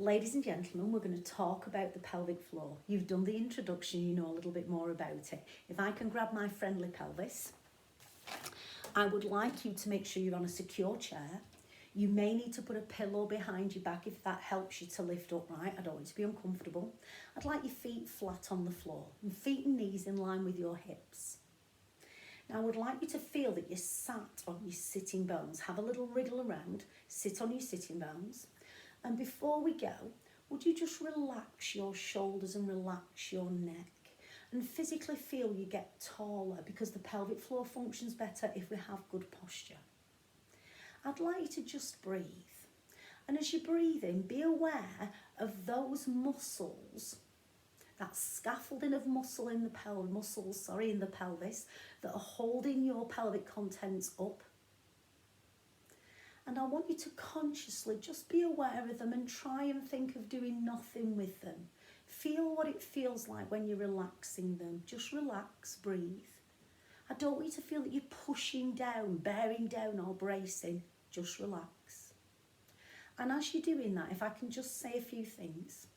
Ladies and gentlemen, we're going to talk about the pelvic floor. You've done the introduction, you know a little bit more about it. If I can grab my friendly pelvis, I would like you to make sure you're on a secure chair. You may need to put a pillow behind your back if that helps you to lift upright. I don't want you to be uncomfortable. I'd like your feet flat on the floor and feet and knees in line with your hips. Now I would like you to feel that you're sat on your sitting bones. Have a little wriggle around, sit on your sitting bones. And before we go, would you just relax your shoulders and relax your neck and physically feel you get taller, because the pelvic floor functions better if we have good posture. I'd like you to just breathe. And as you breathe in, be aware of those muscles, that scaffolding of muscle in the in the pelvis that are holding your pelvic contents up. And I want you to consciously just be aware of them and try and think of doing nothing with them. Feel what it feels like when you're relaxing them. Just relax, breathe. I don't want you to feel that you're pushing down, bearing down or bracing. Just relax. And as you're doing that, if I can just say a few things.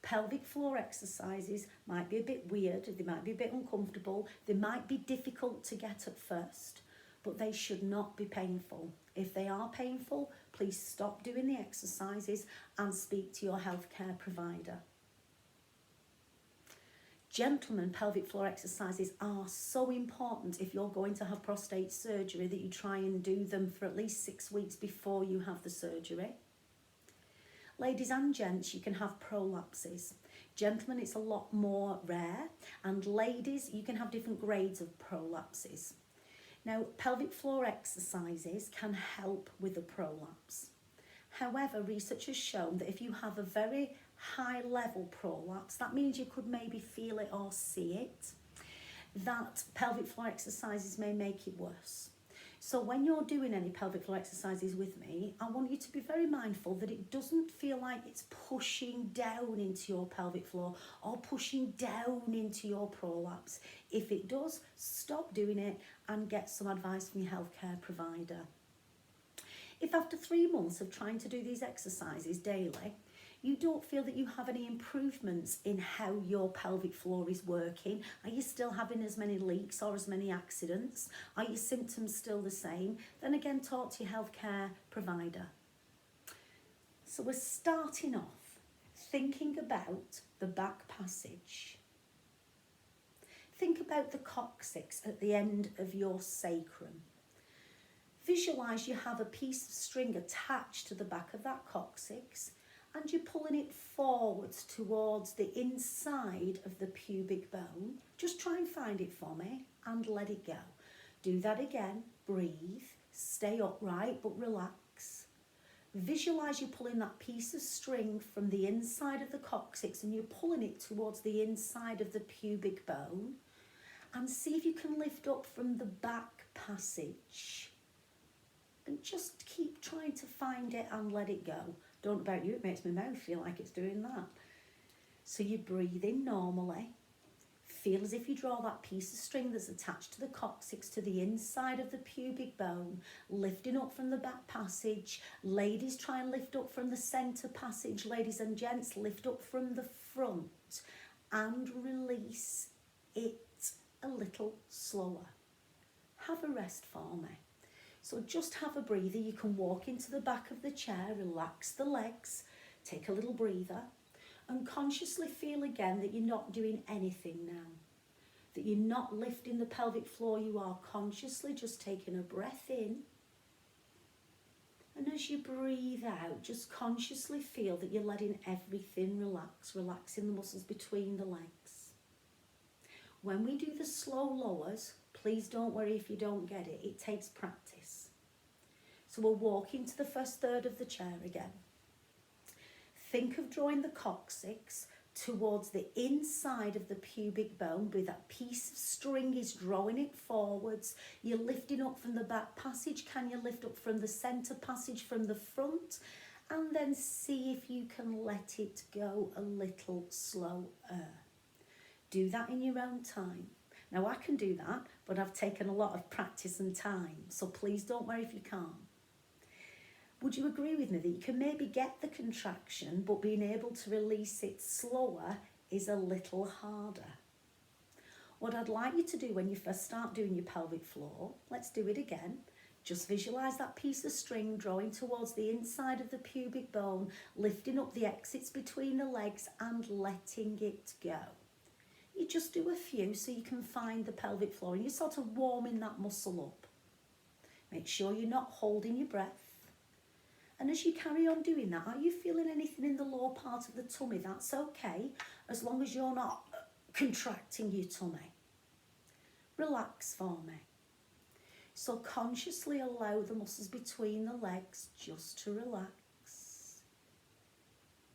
Pelvic floor exercises might be a bit weird, they might be a bit uncomfortable, they might be difficult to get at first, but they should not be painful. If they are painful, please stop doing the exercises and speak to your healthcare provider. Gentlemen, pelvic floor exercises are so important if you're going to have prostate surgery that you try and do them for at least 6 weeks before you have the surgery. Ladies and gents, you can have prolapses. Gentlemen, it's a lot more rare, and ladies, you can have different grades of prolapses. Now, pelvic floor exercises can help with a prolapse. However, research has shown that if you have a very high level prolapse, that means you could maybe feel it or see it, that pelvic floor exercises may make it worse. So when you're doing any pelvic floor exercises with me, I want you to be very mindful that it doesn't feel like it's pushing down into your pelvic floor or pushing down into your prolapse. If it does, stop doing it and get some advice from your healthcare provider. If after 3 months of trying to do these exercises daily, you don't feel that you have any improvements in how your pelvic floor is working, are you still having as many leaks or as many accidents, are your symptoms still the same, then again talk to your healthcare provider. So we're starting off thinking about the back passage. Think about the coccyx at the end of your sacrum. Visualise you have a piece of string attached to the back of that coccyx and you're pulling it forwards towards the inside of the pubic bone. Just try and find it for me and let it go. Do that again, breathe, stay upright but relax. Visualise you pulling that piece of string from the inside of the coccyx and you're pulling it towards the inside of the pubic bone, and see if you can lift up from the back passage. And just keep trying to find it and let it go. Don't know about you, it makes my mouth feel like it's doing that. So you breathe in normally. Feel as if you draw that piece of string that's attached to the coccyx to the inside of the pubic bone, lifting up from the back passage. Ladies, try and lift up from the centre passage. Ladies and gents, lift up from the front and release it a little slower. Have a rest for me. So just have a breather. You can walk into the back of the chair, relax the legs, take a little breather, and consciously feel again that you're not doing anything now, that you're not lifting the pelvic floor. You are consciously just taking a breath in, and as you breathe out, just consciously feel that you're letting everything relax, relaxing the muscles between the legs. When we do the slow lowers, please don't worry if you don't get it. It takes practice. So we'll walk into the first third of the chair again. Think of drawing the coccyx towards the inside of the pubic bone, where that piece of string is drawing it forwards. You're lifting up from the back passage. Can you lift up from the centre passage, from the front? And then see if you can let it go a little slower. Do that in your own time. Now I can do that, but I've taken a lot of practice and time, so please don't worry if you can't. Would you agree with me that you can maybe get the contraction, but being able to release it slower is a little harder? What I'd like you to do when you first start doing your pelvic floor, let's do it again. Just visualise that piece of string drawing towards the inside of the pubic bone, lifting up the exits between the legs and letting it go. You just do a few so you can find the pelvic floor and you're sort of warming that muscle up. Make sure you're not holding your breath. And as you carry on doing that, are you feeling anything in the lower part of the tummy? That's okay, as long as you're not contracting your tummy. Relax for me. So consciously allow the muscles between the legs just to relax.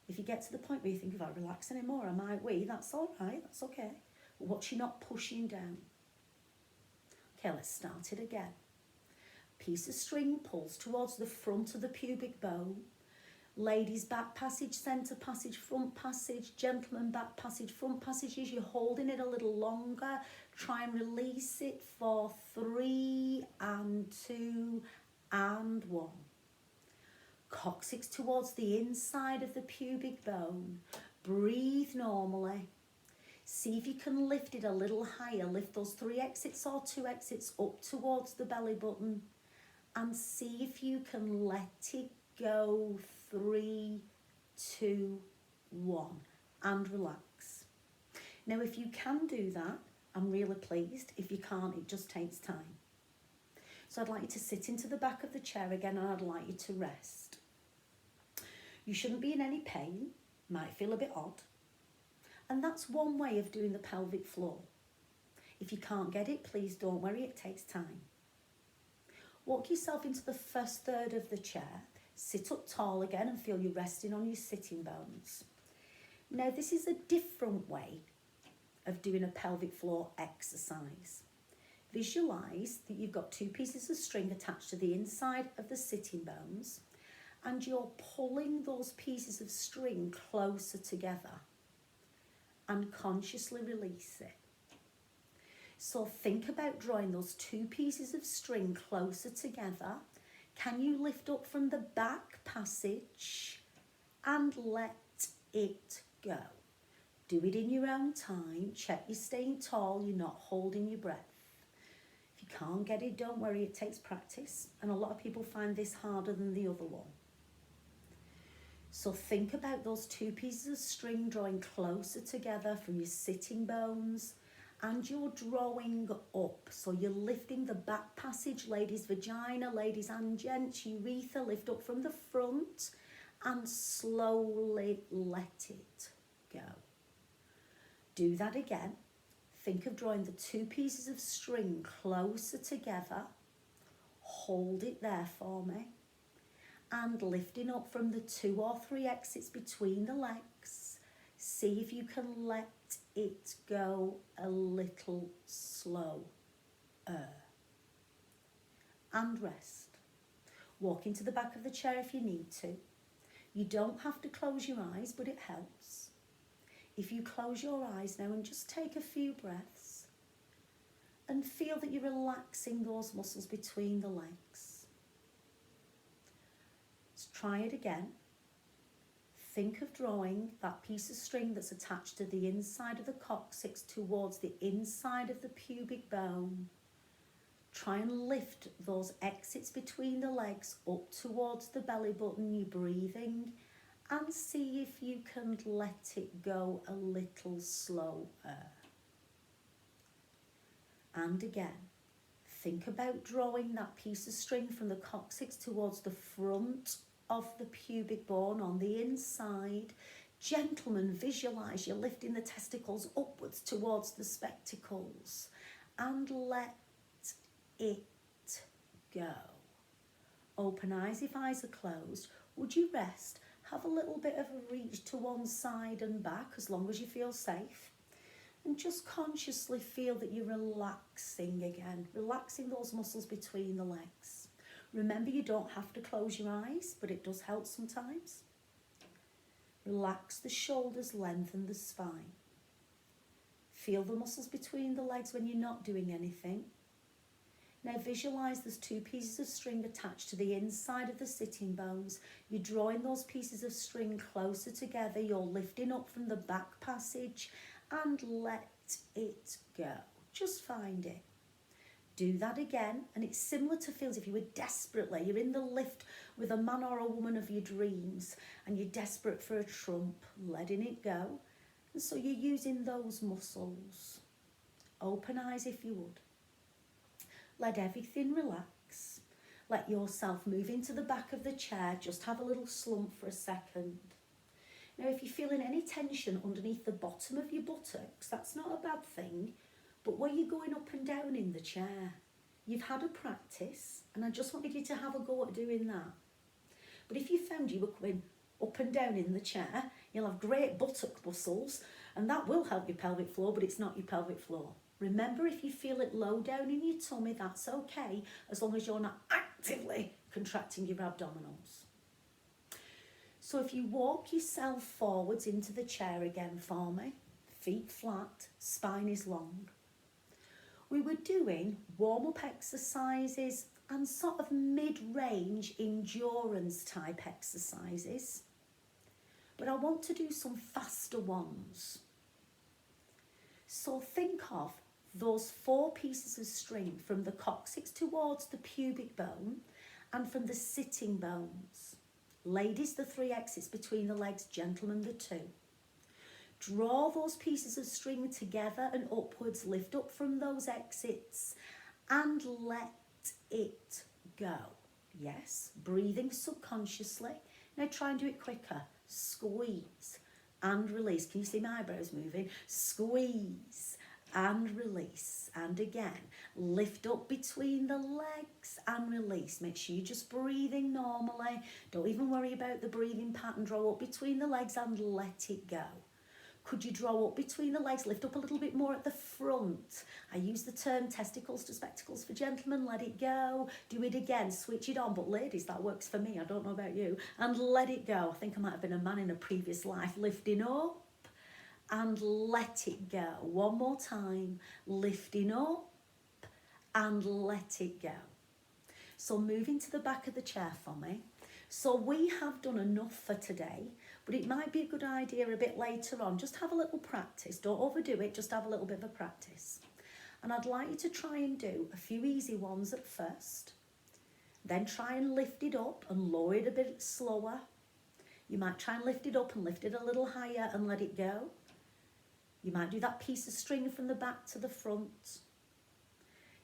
If you get to the point where you think, if I relax anymore, I might wee, that's all right, that's okay. But watch you not pushing down. Okay, let's start it again. Piece of string pulls towards the front of the pubic bone. Ladies, back passage, centre passage, front passage. Gentlemen, back passage, front passages. You're holding it a little longer. Try and release it for 3 and 2 and 1. Coccyx towards the inside of the pubic bone. Breathe normally. See if you can lift it a little higher. Lift those 3 exits or 2 exits up towards the belly button. And see if you can let it go. 3, 2, 1. And relax. Now, if you can do that, I'm really pleased. If you can't, it just takes time. So I'd like you to sit into the back of the chair again and I'd like you to rest. You shouldn't be in any pain. Might feel a bit odd. And that's one way of doing the pelvic floor. If you can't get it, please don't worry, it takes time. Walk yourself into the first third of the chair. Sit up tall again and feel you resting on your sitting bones. Now, this is a different way of doing a pelvic floor exercise. Visualise that you've got 2 pieces of string attached to the inside of the sitting bones and you're pulling those pieces of string closer together and consciously release it. So think about drawing those 2 pieces of string closer together. Can you lift up from the back passage and let it go? Do it in your own time. Check you're staying tall, you're not holding your breath. If you can't get it, don't worry, it takes practice. And a lot of people find this harder than the other one. So think about those 2 pieces of string drawing closer together from your sitting bones. And you're drawing up, so you're lifting the back passage, ladies' vagina, ladies and gents, urethra, lift up from the front and slowly let it go. Do that again. Think of drawing the 2 pieces of string closer together. Hold it there for me. And lifting up from the 2 or 3 exits between the legs. See if you can let it go a little slower. And rest. Walk into the back of the chair if you need to. You don't have to close your eyes, but it helps. If you close your eyes now and just take a few breaths and feel that you're relaxing those muscles between the legs. Let's try it again. Think of drawing that piece of string that's attached to the inside of the coccyx towards the inside of the pubic bone. Try and lift those exits between the legs up towards the belly button. You're breathing and see if you can let it go a little slower. And again, think about drawing that piece of string from the coccyx towards the front of the pubic bone on the inside. Gentlemen, visualise you're lifting the testicles upwards towards the spectacles and let it go. Open eyes if eyes are closed. Would you rest? Have a little bit of a reach to one side and back as long as you feel safe. And just consciously feel that you're relaxing again, relaxing those muscles between the legs. Remember, you don't have to close your eyes, but it does help sometimes. Relax the shoulders, lengthen the spine. Feel the muscles between the legs when you're not doing anything. Now visualise there's 2 pieces of string attached to the inside of the sitting bones. You're drawing those pieces of string closer together. You're lifting up from the back passage and let it go. Just find it. Do that again, and it's similar to feels if you were desperately, you're in the lift with a man or a woman of your dreams and you're desperate for a trump, letting it go. And so you're using those muscles. Open eyes if you would. Let everything relax. Let yourself move into the back of the chair. Just have a little slump for a second. Now, if you're feeling any tension underneath the bottom of your buttocks, that's not a bad thing, but where you're going up and down in the chair, you've had a practice, and I just wanted you to have a go at doing that. But if you found you were going up and down in the chair, you'll have great buttock muscles, and that will help your pelvic floor, but it's not your pelvic floor. Remember, if you feel it low down in your tummy, that's okay, as long as you're not actively contracting your abdominals. So if you walk yourself forwards into the chair again for me, feet flat, spine is long. We were doing warm-up exercises and sort of mid-range endurance type exercises, but I want to do some faster ones. So think of those 4 pieces of string from the coccyx towards the pubic bone and from the sitting bones. Ladies, the 3 exits between the legs, gentlemen, the 2. Draw those pieces of string together and upwards, lift up from those exits and let it go. Yes, breathing subconsciously. Now try and do it quicker. Squeeze and release. Can you see my eyebrows moving? Squeeze and release. And again, lift up between the legs and release. Make sure you're just breathing normally. Don't even worry about the breathing pattern. Draw up between the legs and let it go. Could you draw up between the legs, lift up a little bit more at the front? I use the term testicles to spectacles for gentlemen. Let it go. Do it again. Switch it on. But ladies, that works for me. I don't know about you. And let it go. I think I might have been a man in a previous life. Lifting up and let it go. One more time. Lifting up and let it go. So move into the back of the chair for me. So we have done enough for today, but it might be a good idea a bit later on. Just have a little practice. Don't overdo it, just have a little bit of a practice. And I'd like you to try and do a few easy ones at first. Then try and lift it up and lower it a bit slower. You might try and lift it up and lift it a little higher and let it go. You might do that piece of string from the back to the front.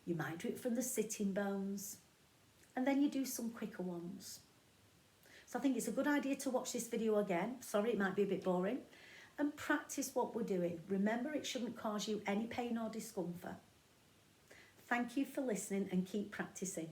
You might do it from the sitting bones. And then you do some quicker ones. So I think it's a good idea to watch this video again. Sorry, it might be a bit boring. And practice what we're doing. Remember, it shouldn't cause you any pain or discomfort. Thank you for listening and keep practicing.